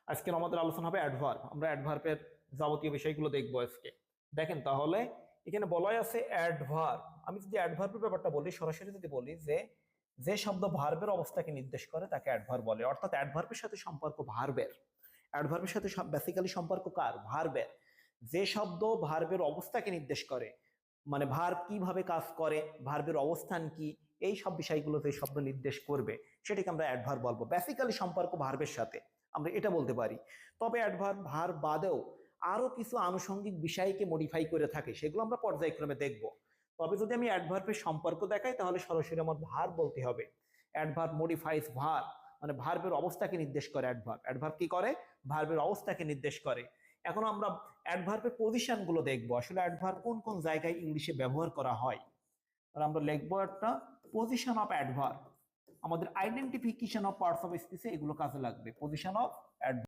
আজকের আমাদের আলোচনা হবে অ্যাডভার্ব। আমরা অ্যাডভার্বের যাবতীয় বিষয়গুলো দেখবো আজকে। দেখেন তাহলে এখানে বলাই আছে অ্যাডভার্ব। আমি যদি অ্যাডভার্বের ব্যাপারটা বলি, সরাসরি যদি বলি যে যে শব্দ ভার্বের অবস্থাকে নির্দেশ করে তাকে অ্যাডভার্ব বলে। অর্থাৎ অ্যাডভার্বের সাথে সম্পর্ক ভার্বের। অ্যাডভার্বের সাথে বেসিক্যালি সম্পর্ক কার? ভার্বের। যে শব্দ ভার্বের অবস্থাকে নির্দেশ করে, মানে ভার্ব কিভাবে কাজ করে, ভার্বের অবস্থান কি, এই সব বিষয়গুলো যে শব্দ নির্দেশ করবে সেটাকে আমরা অ্যাডভার্ব বলবো। বেসিক্যালি সম্পর্ক ভার্বের সাথে, আমরা এটা বলতে পারি। তবে অ্যাডভার্ব ভার্ব বাদেও আরো কিছু আনুষঙ্গিক বিষয়কে মডিফাই করে থাকে, সেগুলো আমরা পর্যায়ক্রমে দেখব। তবে যদি আমি অ্যাডভার্বের সম্পর্ক দেখাই তাহলে সরাসরি আমার ভার্ব বলতে হবে। অ্যাডভার্ব মডিফাইস ভার্ব, মানে ভার্বের অবস্থাকে নির্দেশ করে অ্যাডভার্ব। অ্যাডভার্ব কি করে? ভার্বের অবস্থাকে নির্দেশ করে। এখন আমরা অ্যাডভার্বের পজিশন গুলো দেখবো, আসলে অ্যাডভার্ব কোন কোন জায়গায় ইংলিশে ব্যবহার করা হয়। আর আমরা লিখবো একটা পজিশন অফ অ্যাডভার্ব। আমাদের আইডেন্টিফিকেশন অফ পার্টস অফ স্পিচে এগুলো কাজে লাগবে। Position of